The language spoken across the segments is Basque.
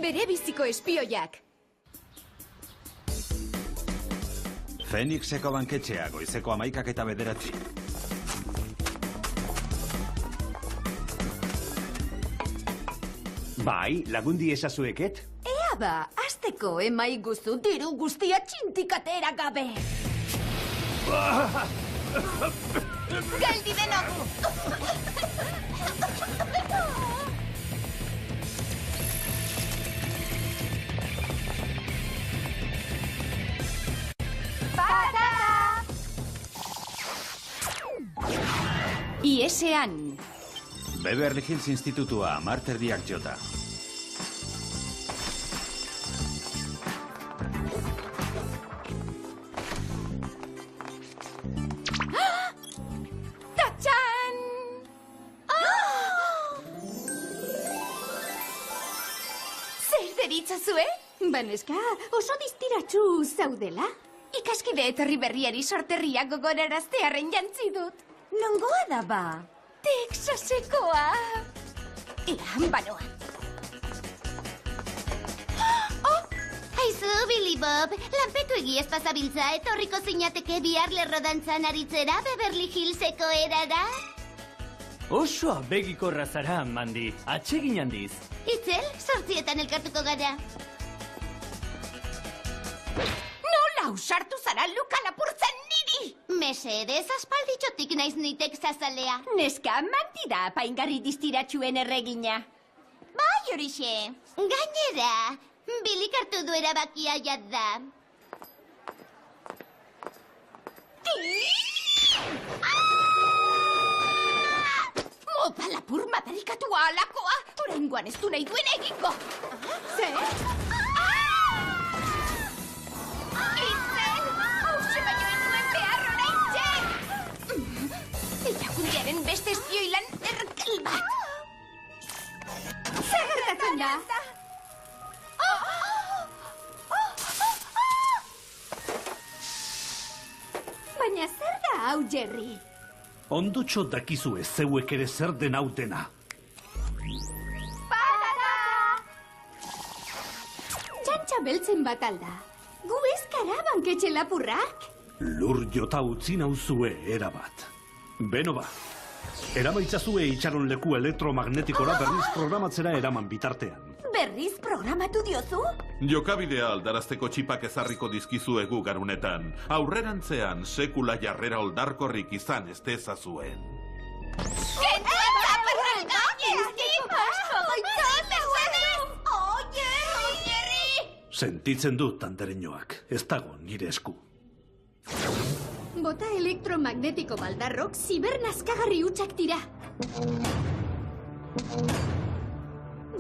bere biziko espioiak. Fenixeko banketxea, goizeko 11:09. Bai, lagundi esazueket? Ea ba, azteko emai guzu diru guztia txintikatera gabe. Geldi denok! Iesean. Beverly Hills Institutua, Marterdiak jota. Tatxan! Zer deritzazue? Baneska, oso distiratsu zaudela. Ikaskide etorri berriari sorterria gogoraraztearen jantzi dut. Nongoa da ba? Texasekoa! Ea, banoa. Aizu, Billy Bob, lanpetu egiez pasabiltza, etorriko zinateke bihar lerrodantzan aritzera Beverly Hillseko erara? Osoa begikorra zara, Mandy. Atsegin handiz. Itzel, 8 elkartuko gara. Nola usartu zara luka lapurtzen niri? Mesedez, aspalditxotik naiz ni Texasalea. Neska, Mandy da apaingarri distiratsuen erregina. Bai, horixe. Gainera, Billy hartu du erabakia jada. Mopa lapur madarikatua alakoa, oraingoan ez du nahi duen egingo. Zer? Itzel, hauxe baino ez duen behar oraintxe! Erakundearen beste espioilan erkel bat. Zer gertatzen da? Baina zer da hau, Jerry? Ondotxo dakizu ez zeuek ere zer den hautena. Txantxa beltzen bat alda. Gu ez kara banketxe lapurrak? Lur jota utzi nauzue erabat. Beno ba, eramaitzazue itxaron leku elektromagnetikora berriz programatzera eraman bitartean. Berriz programatu diozu? Jokabidea aldarazteko txipak ezarriko dizkizuegu garunetan. Aurrerantzean sekula jarrera oldarkorrik izan ez dezazuen. ¡Gentuen zaparral Sentitzen dut, tandereñoak. Ez dago nire esku. Bota elektromagnetiko baldarrok zibernazkagarri hutsak dira.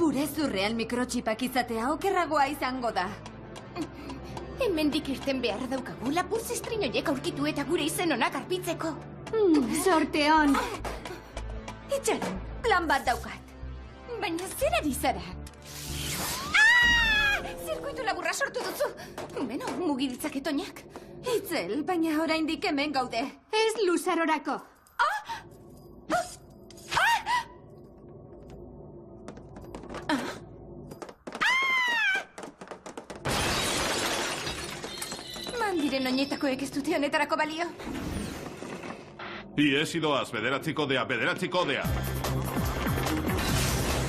Gure zurrean mikrotxipak izatea okerragoa izango da. Hemendik irten behar daukagu lapur zestrinoiek aurkitu eta gure izen onak arpitzeko. Sorte on. Itxaron, plan bat daukat. Baina zer ari zara? Zirkuitu laburra sortu duzu. Beno, mugi ditzaket oinak. Itzel, baina oraindik hemen gaude. Ez luzarorako. Mandiren oinetakoek ez dute honetarako balio. Iesi doaz, bederatziko dea.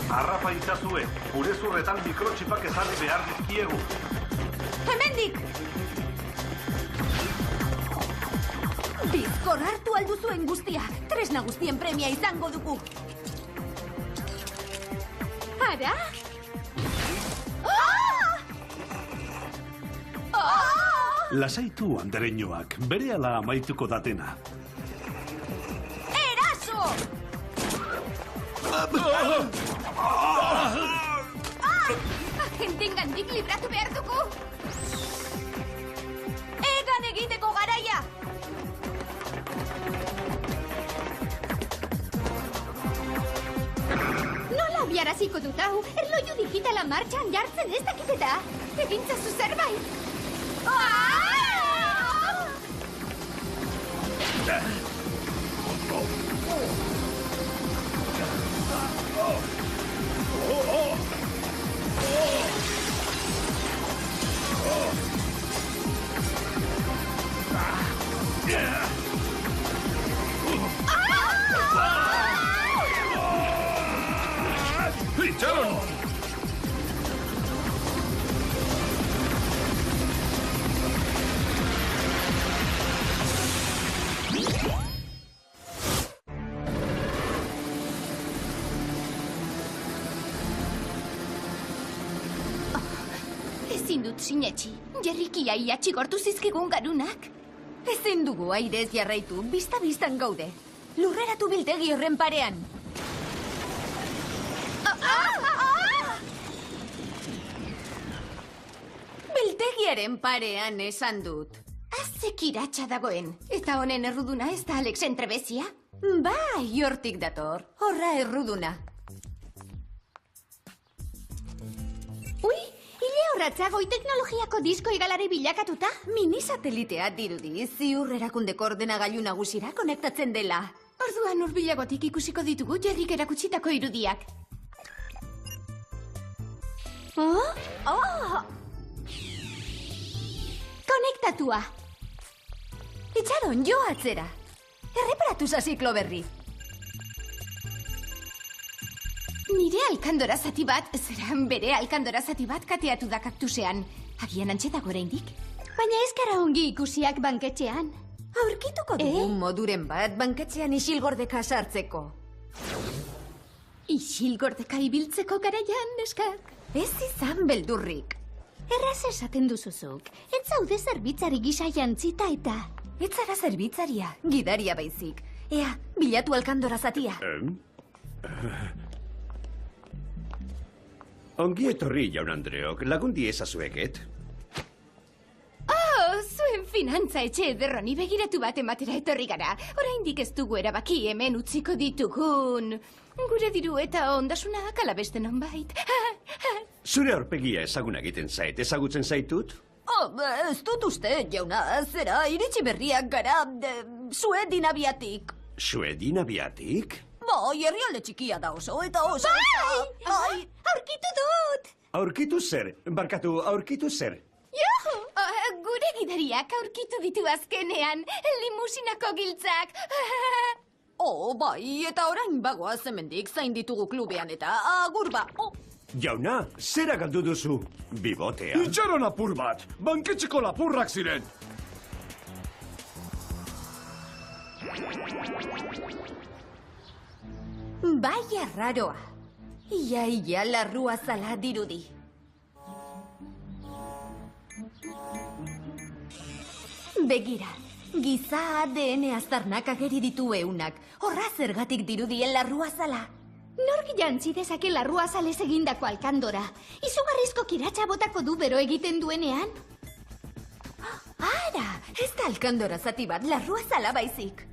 Arrapa itzazue, gure zurretan mikrotxipak ezarri behar dizkiegu. Hemendik! Bizkor hartu alduzuen guztia. Tresna guztien premia izango dugu. Ara? Lasaitu, andereñoak, berehala amaituko datena. Eraso! Agentengandik libratu behar dugu. Egan egiteko garaia! Nola abiaraziko dut hau? Erloju digitala martxan jartzen ez dakiteta. Egintzazu zerbait. ezin dut sinetxi. Jerrikia ia txigortu zizkigun garunak. Ezin dugu airez jarraitu, bista-bistan gaude. Lurreratu biltegi horren parean. Biltegiaren parean esan dut. Azek iratxa dagoen. Eta honen erruduna ez da Alex entrebezia? Bai, hortik dator. Horra erruduna. Ui, hile horratza goi teknologiako disko igalari bilakatuta? Minisatelitea dirudi, ziur erakundeko ordenagailu nagusira konektatzen dela. Orduan hurbilagotik ikusiko ditugu Jerrik erakutsitako irudiak. Konektatua. Itxaron, jo atzera. Erreparatu zaziklo berri. Nire alkandora zati bat, zeran bere alkandora zati bat kateatu da kaktusean. Agian antxe dago oraindik. Baina ez gara ongi ikusiak banketxean. Aurkituko dugu moduren bat banketxean isilgordeka sartzeko. Isilgordeka ibiltzeko garaian, neskak. Ez izan beldurrik. Erraz esaten duzuzuk. Ez zaude zerbitzari gisa jantzita eta... Ez zara zerbitzaria, gidaria baizik. Ea, bilatu alkandora zatia. Ongi etorri, jaun Andreok, lagundi ezazueket. Zuen finantza etxe ederroni begiratu bat ematera etorri gara. Oraindik ez dugu erabaki hemen utziko ditugun. Gure diru eta ondasunak alabeste nonbait. Zure aurpegia ezaguna egiten zait, ezagutzen zaitut? Ez dut uste, jauna, zera, iritsi berriak gara, Suedin abiatik. Suedin abiatik? Bai, herrialde txikia da oso, eta oso... Bai! Aurkitu dut! Aurkitu zer? Barkatu, aurkitu zer? Juhu! Gure gidariak aurkitu ditu azkenean, limusinako giltzak. Bai, eta orain bagoaz hemendik zain ditugu klubean eta agur ba. Jauna, zera galdu duzu? Bibotea. Itxaron apur bat, banketxeko lapurrak ziren. Bai arraroa. Ia larrua zala dirudi. Begira, giza ADN aztarnak ageri ditu eunak. Horra zergatik dirudien larrua zala. Nork jantzi dezake larrua zalez egindako alkandora. Izugarrizko kiratxa botako du bero egiten duenean. Ara, ez da alkandora zati bat, larrua zala baizik.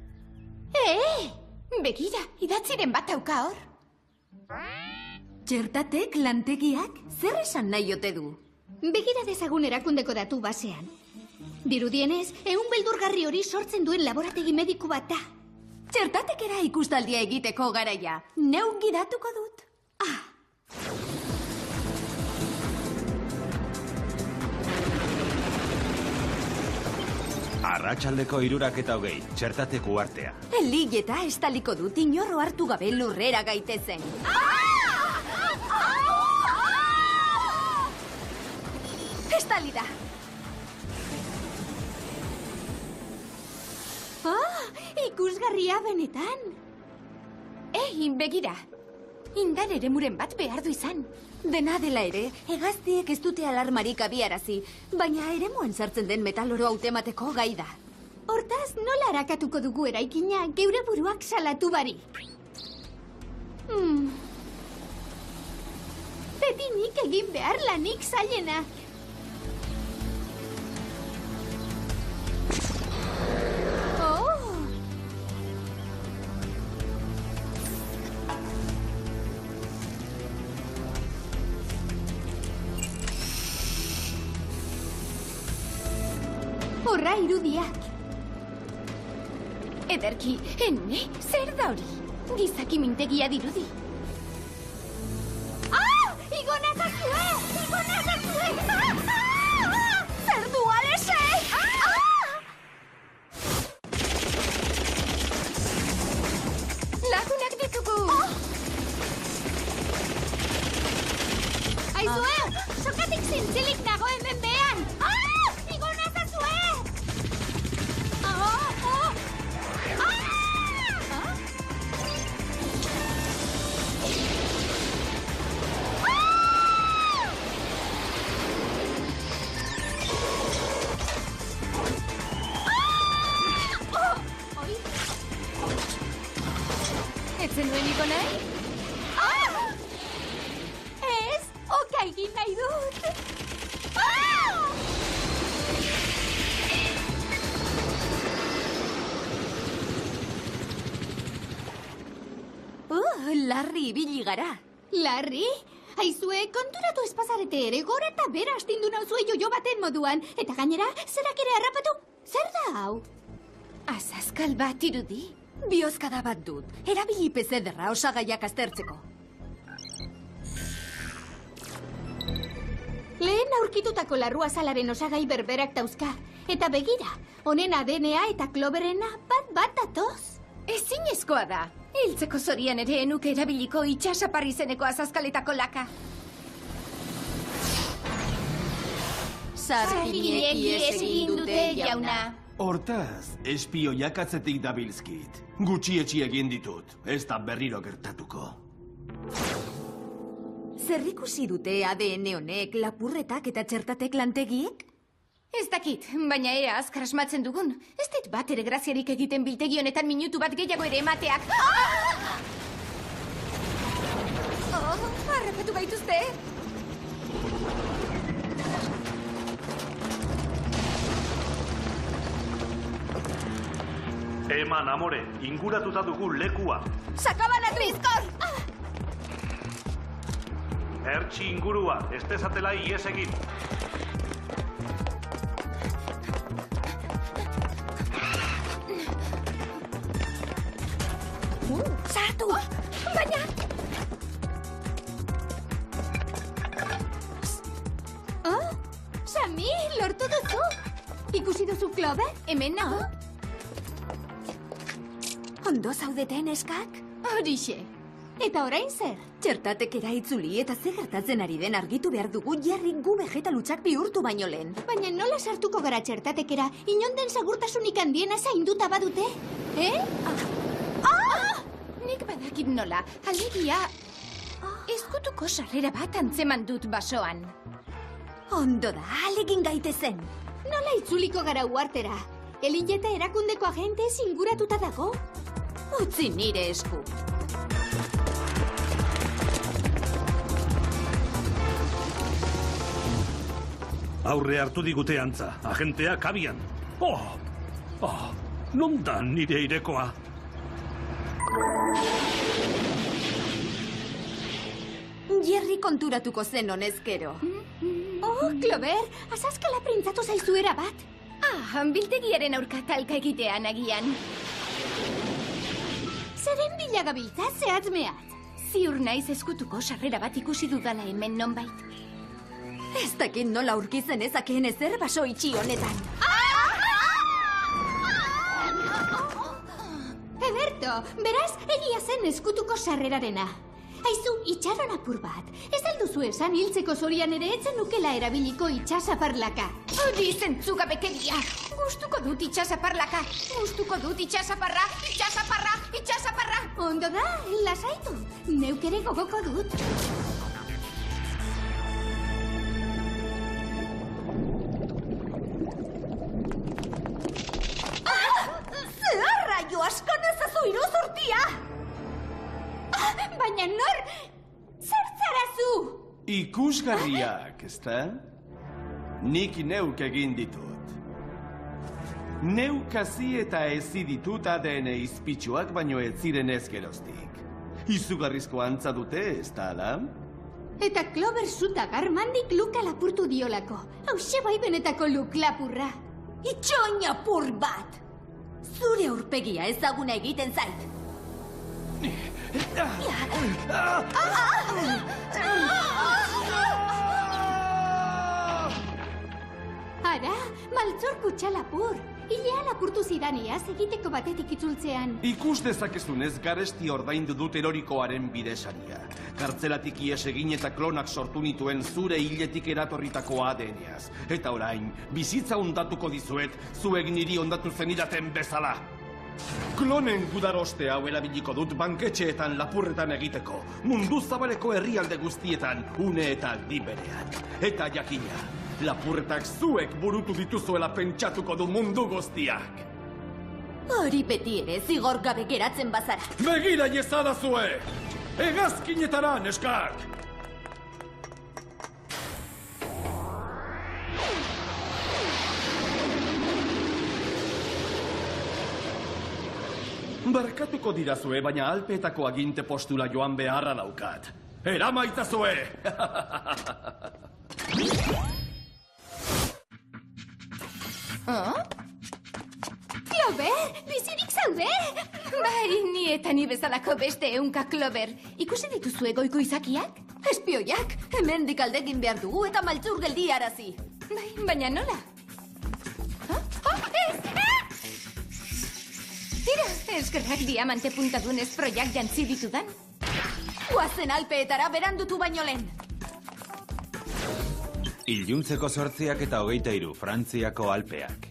Begira, idatziren bat auka hor. Txertatek lantegiak zer esan nahi ote du? Begira dezagun erakundeko datu basean. Dirudienez, ehun beldurgarri hori sortzen duen laborategi mediku bat da. Txertatekera ikustaldia egiteko garaia. Neuk gidatuko dut. Arratsaldeko 3:20, txertateku artea. Eligeta estaliko dut inorro hartu gabe lurrera gaitezen. Estalida! Ikusgarria benetan. Begira. Indar eremuren bat behar du izan. Dena dela ere, hegaztiek ez dute alarmarik abiarazi, baina eremuan sartzen den metaloro hautemateko gai da. Hortaz, nola harakatuko dugu eraikina geure buruak salatu bari? Beti nik egin behar lanik zailena. Horra irudiak. Ederki, ene, zer da hori? Gizaki mintegia dirudi. Igonazazue! Igonazazue! Zer du, Alexe! Lagunak ditugu! Aizue, sokatik zintzilik nago hemen behan! egin nahi dut! Larri ibili gara. Larri? Aizue, konturatu espazarete ere gora eta bera astindu nauzue jojo baten moduan. Eta gainera, zerak ere harrapatu? Zer da hau? Azazkal bat irudi? Biozkada bat dut. Erabili pezederra osagaiak aztertzeko. Lehen aurkitutako larrua salaren osagai berberak dauzka. Eta begira, honen ADN-a eta Cloverrena bat datoz. Ezinezkoa da. Hiltzeko zorian ere enuke erabiliko itxasaparri zeneko azazkaletako laka. Sarginek ihes egin dute, jauna. Hortaz, espioiak atzetik dabilzkit. Gutxietxi egin ditut, ez da berriro gertatuko. Zer ikusi dute ADN honek, lapurretak eta txertatek lantegiek? Ez dakit, baina ea azkar asmatzen dugun. Ez dit bat ere graziarik egiten biltegi honetan minutu bat gehiago ere emateak. Harrapatu gaituzte? Eman, amore, inguratuta dugu lekua. Sakabanatu! Bizkor! Ertsi ingurua, ez dezatela ihes egin. Sartu! Baina... Sami, lortu duzu! Ikusi duzu Clover? Hemen nago? Ondo zaudeten eskak? Horixe. Eta orain zer? Txertatekera itzuli eta ze gertatzen ari den argitu behar dugu Jerry gu vegetalutxak bihurtu baino lehen. Baina nola sartuko gara txertatekera inonden segurtasunik handiena zainduta badute? Nik badakit nola, alegia... Ezkutuko sarrera bat antzeman dut basoan. Ondo da, alegin gaitezen. Nola itzuliko gara uartera? Elinjeta erakundeko agente inguratuta dago? Utzi nire esku. Aurre hartu digute antza, agentea kabian. Non da nire irekoa? Jerry konturatuko zen honezkero. Clover, azazkala printzatu zaizuera bat. Biltegiaren aurka talka egitean agian. Zeren bilagabiltza zehatz mehatz? Ziur naiz ezkutuko sarrera bat ikusi dudala hemen nonbait. Ez dakit nola aurkizen ezakeen ezer baso itxi honetan. Ederto, beraz, egia zen ezkutuko sarrerarena. Aizu, itxaron apur bat. Ez alduzu esan hiltzeko zorian ere etzen nukela erabiliko itxasaparlaka. Hori zentzugabekeria. Gustuko dut itxasaparlaka. Gustuko dut itxasaparra. Itxasaparra. Ondo da, lasaitu. Neuk ere gogoko dut. Zeharra jo asko nazazu iruzurtia! Baina nor, zer zarazu? Ikusgarriak, ezta? Nik neuk egin ditut. Neuk hasi eta ezi ditut ADN izpitsuak baino ez ziren ez geroztik. Izugarrizko antza dute, ez da, ala? Eta Clover zuta garmandik Luka lapurtu diolako. Hauxe bai benetako Luk lapurra. Itxoin apur bat! Zure aurpegia ezaguna egiten zait. Ara, maltzor kutsa lapur. Ilea lapurtu zidaniaz egiteko batetik itzultzean. Ikus dezakezunez garesti ordaindu dut erorikoaren bidesaria. Kartzelatik ies egin eta klonak sortu nituen zure hiletik eratorritako ADN-az. Eta orain, bizitza ondatuko dizuet, zuek niri ondatu zenidaten bezala. Klonen gudaroste hau erabiliko dut banketxeetan lapurretan egiteko. Mundu zabaleko herrialde guztietan, une eta aldi berean. Eta jakina, lapurretak zuek burutu dituzuela pentsatuko du mundu guztiak. Hori beti ere zigor gabe geratzen bazara. Begira iezadazue! Hegazkinetara, neskak! Barkatuko dirazue, baina Alpeetako aginte postura joan beharra daukat. Eramaitazue! Clover, bizirik zaude? Bai, ni eta ni bezalako beste ehunka Clover. Ikusi dituzue goiko izakiak? Espioiak, hemendik aldegin behar dugu eta maltzur geldiarazi. Bai, baina nola? Tira, eskerrak diamante puntadunez proiak jantzi ditudan. Guazen Alpeetara berandutu baino lehen. Iluntzeko 8 eta 23, Frantziako Alpeak.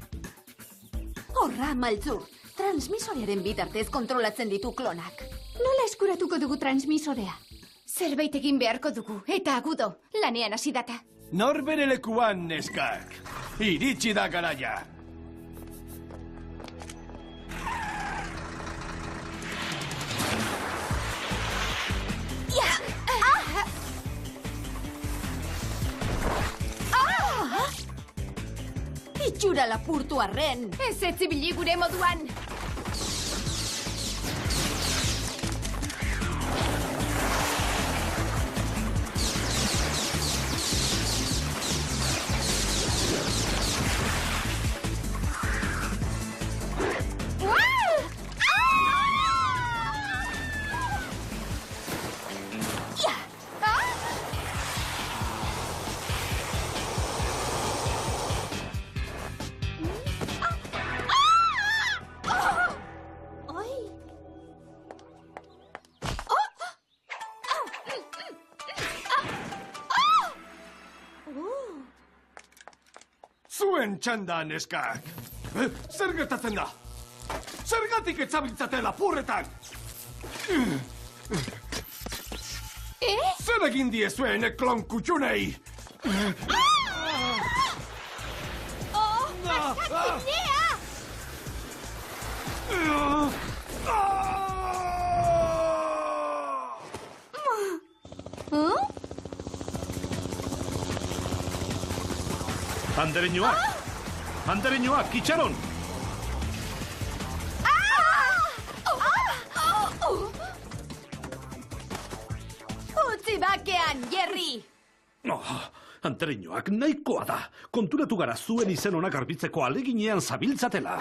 Horra, maltzur. Transmisorearen bitartez kontrolatzen ditu klonak. Nola eskuratuko dugu transmisorea? Zerbait egin beharko dugu, eta agudo, lanean hasi data. Nor bere lekuan, neskak. Iritsi da garaia. Itxura lapurtu arren. Ez etzibili gure moduan. Zuen txanda, neskak. Zer gertatzen da? Zergatik etzabiltzate lapurretan? Zer egin diezuen klon kutxunei? Andereñoak, itxaron! Utzi bakean, Jerry! Andereñoak nahikoa da. Konturatu gara zuen izen onak garbitzeko aleginean zabiltzatela.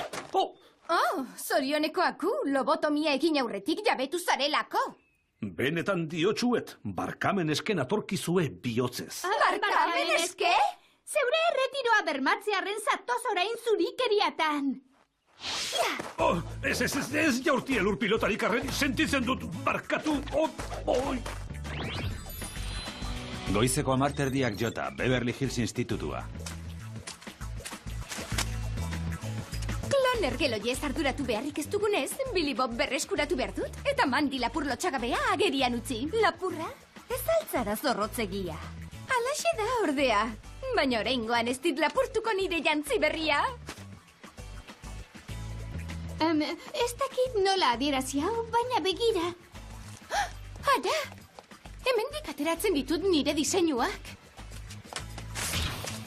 Zorionekoaku, lobotomia egin aurretik jabetu zarelako. Benetan diotsuet, barkamen esken atorkizue bihotzez. Barkamen eske? Zeure erretiroa bermatzearen zatoz orain zurikeriatan. Ez jaurti elur pilotarik arren, sentitzen dut barkatu. Goizeko 10:00 jota, Beverly Hills Institutua. Kloner geloiez arduratu beharrik ez dugunez, Billy Bob berreskuratu behar dut, eta Mandy lapur lotxagabea agerian utzi. Lapurra? Ez altzara zorrotzegia. Alaxe da ordea. Baina oraingoan ez dit lapurtuko nire jantzi berria. Ez dakit nola adierazi hau, baina begira. Ara, hemendik ateratzen ditut nire diseinuak.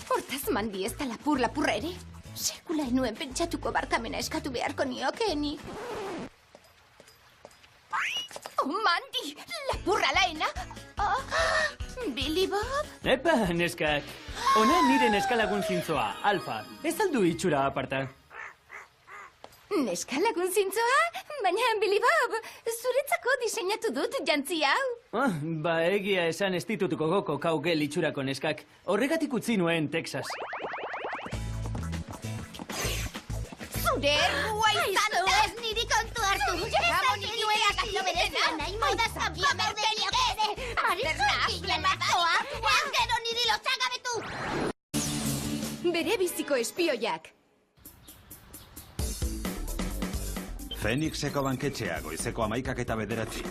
Hortaz Mandy ez da lapurra ere. Sekula enuen pentsatuko barkamena eskatu beharko niokeeni. Mandy, lapurra laena! Billy Bob? Epa, neskak. Ona nire neskalagun zintzoa, Alfa. Ez aldu itxura aparta. Neskalagun zintzoa? Baina, Billy Bob, zuretzako diseinatu dut jantzi hau. Ba, egia esan institutuko goko kaugel itxurako neskak. Horregatik utzi nuen Texas. Zure errua izan da! Ez niri kontu hartu. Ramonik nuenak azoberezan, nahi moda zabia berdeliak ere. Marizuk lemazoa, gero niri lotxagabetu. Bere biziko espioiak. Fenixeko banketxea, goizeko 11:09.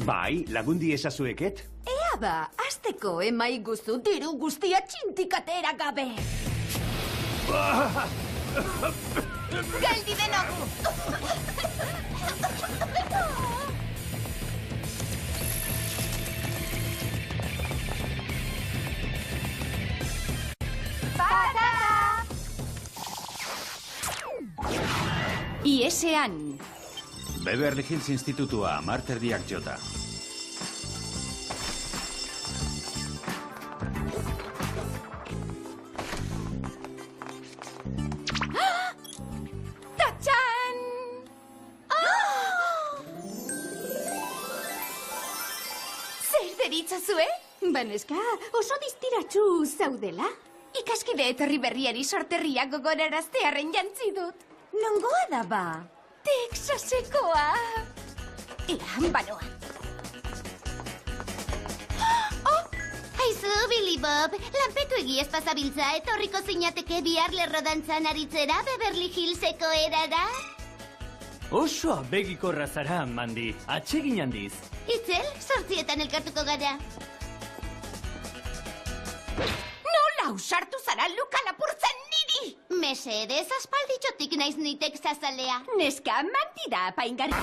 Bai, lagundi ezazueket? Ea ba, azteko emai guztu diru guztia txintikatera gabe. Geldi denogu! Patata! klasean. Beverly Hills Institutua, Marterdiak jota. Tatxan! Zer deritzazue? Baneska, oso distiratsu zaudela. Ikaskide etorri berriari sorterria gogoraraztearen jantzi dut. Nongoa da ba? Texasekoa. Ea, banoa. Aizu, Billy Bob, lanpetu egiaz pasabiltza, etorriko zinateke bihar lerrodantzan aritzera Beverly Hillseko erara? Oso abegikorra zara, Mandy. Atsegin handiz. Itzel, 8 elkartuko gara. Nola usartu zara luka lapurtzen niri? Mesedez, aspalditxotik naiz ni Texasalea. Neska, Mandy da apaingarri.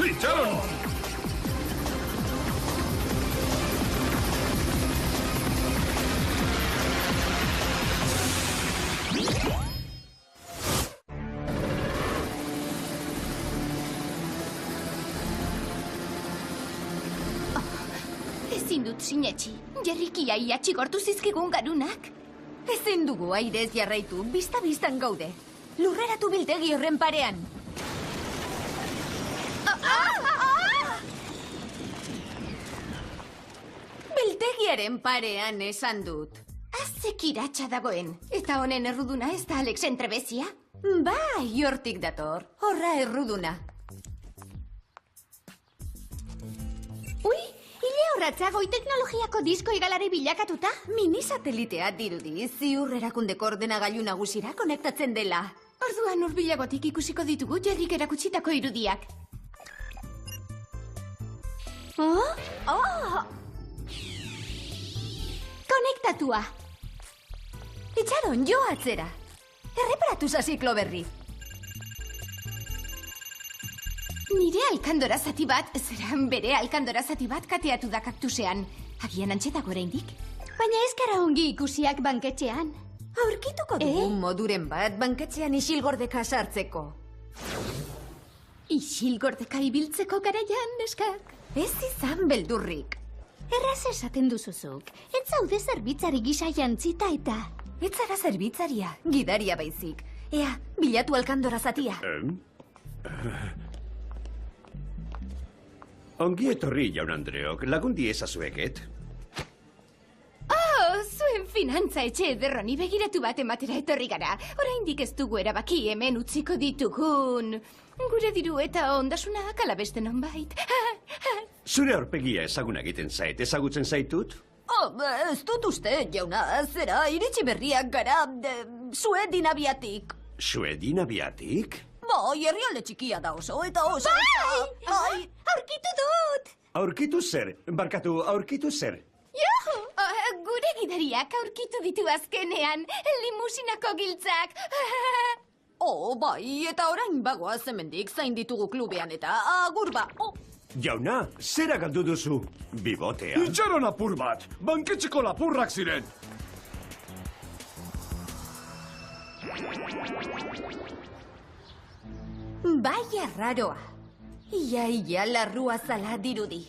¡Itxaron! Ezin dut sinetxi. Jerrikia iatxi gortu zizkigun garunak. Ezin dugu airez jarraitu, bista-bistan gaude. Lurreratu biltegi horren parean. Biltegiaren parean esan dut. Azek iratxa dagoen. Eta honen erruduna ez da Alex entrebezia? Bai, hortik dator. Horra erruduna. Ui, hile horratza goi teknologiako disko igalari bilakatuta? Mini satelitea dirudi, ziur erakundeko ordenagailu nagusira konektatzen dela. Orduan hurbilagotik ikusiko ditugu Jerrik erakutsitako irudiak. Konektatua. Itxaron, jo atzera. Erreparatu zaziklo berri. Nire alkandora zati bat, bere alkandora zati bat kateatu da kaktusean. Agian antxetako oraindik. Baina ez gara ongi ikusiak banketxean. Aurkituko dugu moduren bat banketxean isilgordeka sartzeko. Isilgordeka ibiltzeko garaian, neskak? Ez izan beldurrik. Erraz esaten duzuzuk. Ez zaude zerbitzari gisa jantzita eta... Ez zara zerbitzaria, gidaria baizik. Ea, bilatu alkandora zatia. Ongi etorri, jaun Andreok. Lagundi ezazueket? Zuen finantza etxe ederroni begiratu bat ematera etorri gara. Oraindik ez dugu erabaki hemen utziko ditugun. Gure diru eta ondasuna kalabeste nonbait. Zure aurpegia ezaguna egiten zait, ezagutzen zaitut? Ez dut uste, jauna, zera, iritsi berriak gara, Suedin abiatik. Suedin abiatik? Bai, herrialde txikia da oso, eta oso... Bai! Aurkitu dut! Aurkitu zer? Barkatu, aurkitu zer? Juhu! Gure gidariak aurkitu ditu azkenean, limusinako giltzak. Bai, eta orain bagoaz hemendik zain ditugu klubean eta agur ba. Jauna, zera galdu duzu? Bibotea? Itxaron apur bat! Banketxeko lapurrak ziren! Bai arraroa. Ia larrua zala dirudi.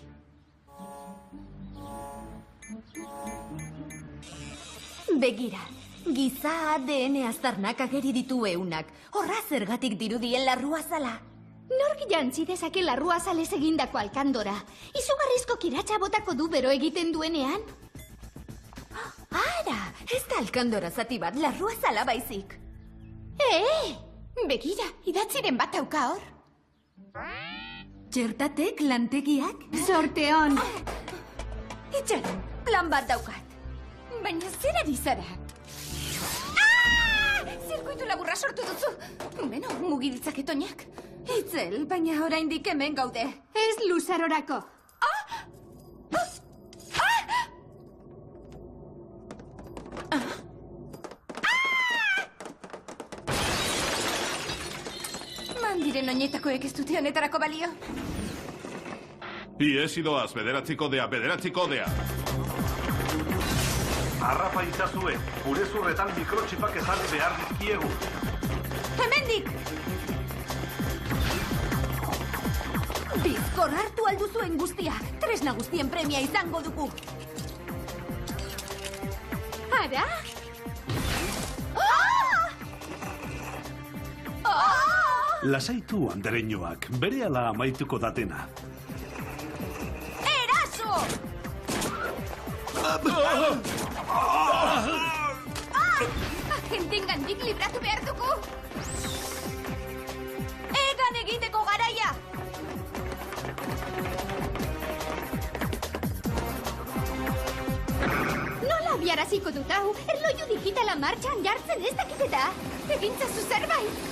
Begira, giza ADN aztarnak ageri ditu eunak. Horra zergatik dirudien larrua zala. Nork jantzi dezake larrua zalez egindako alkandora. Izugarrizko kiratxa botako du bero egiten duenean. Ara, ez da alkandora zati bat, larrua zala baizik. Begira, idatziren bat auka hor. Txertatek lantegiak? Zorte hon! Itxaron, plan bat daukat. Baina zer ari zara? Zirkuitu laburra sortu duzu. Beno, mugi ditzaket oinak. Itzel, baina oraindik hemen gaude. Ez luzarorako. Mandiren oinetakoek ez dute honetarako balio. Ies idoaz, bederatzi kodea, bederatzi kodea. Arrapa itzazue, gure zurretan mikrotxipak ezarri behar dizkiegu. Hemendik! Bizkor hartu alduzuen guztia. Tresna guztien premia izango dugu. Ara? Lasaitu andereñoak, berehala amaituko datena. Eraso! Agentengandik libratu behar dugu. Egan egiteko garaia! Nola abiaraziko dut hau? Erloju digitala martxan jartzen ez dakiteta. Egintzazu zerbait.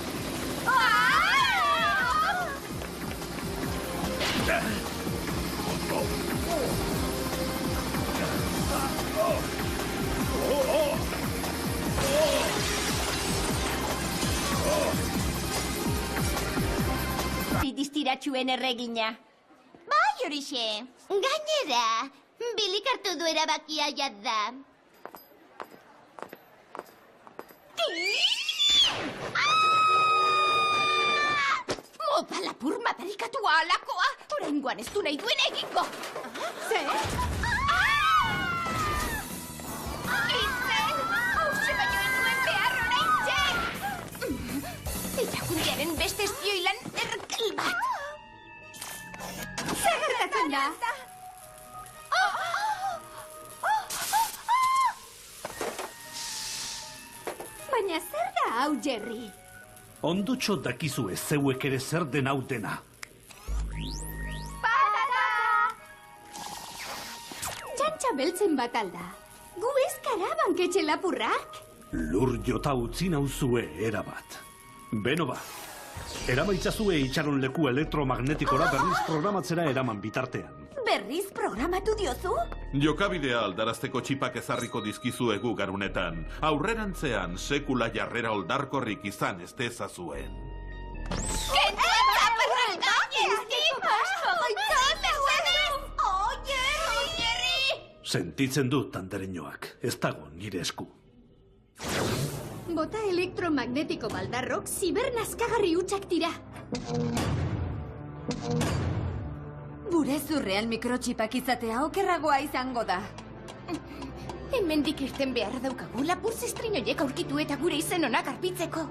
Distiratxuen erregina. Bai, horixe. Gainera, Bilik hartu du erabakia jada. Mopa lapur madarikatua alakoa! Oraingoan ez du nahi duen egingo! Zer? Itzel! Hauze baino ez duen behar oraintxe! Irakundearen beste espioilan erkal bat! Zer gertatzen da? Baina zer da hau, Jerry? Ondotxo dakizu ez zeuek ere zer den hau dena. Txantxa beltzen bat alda. Gu ez kara banketxe lapurrak? Lur jota utzi nauzue erabat. Beno ba, eramaitzazue itxaron leku elektromagnetikora berriz programatzera eraman bitartean. Berriz programatu diozu? Jokabidea aldarazteko txipak ezarriko dizkizuegu garunetan. Aurrerantzean sekula jarrera oldarkorrik izan ez dezazuen. Sentitzen dut, andereñoak, ez dago nire esku. Bota elektromagnetiko baldarrok zibernazkagarri hutsak dira. Gure zurrean mikrotxipak izatea okerragoa izango da. Hemendik irten beharra daukagu lapur zistrinoiek aurkitu eta gure izen onak arpitzeko.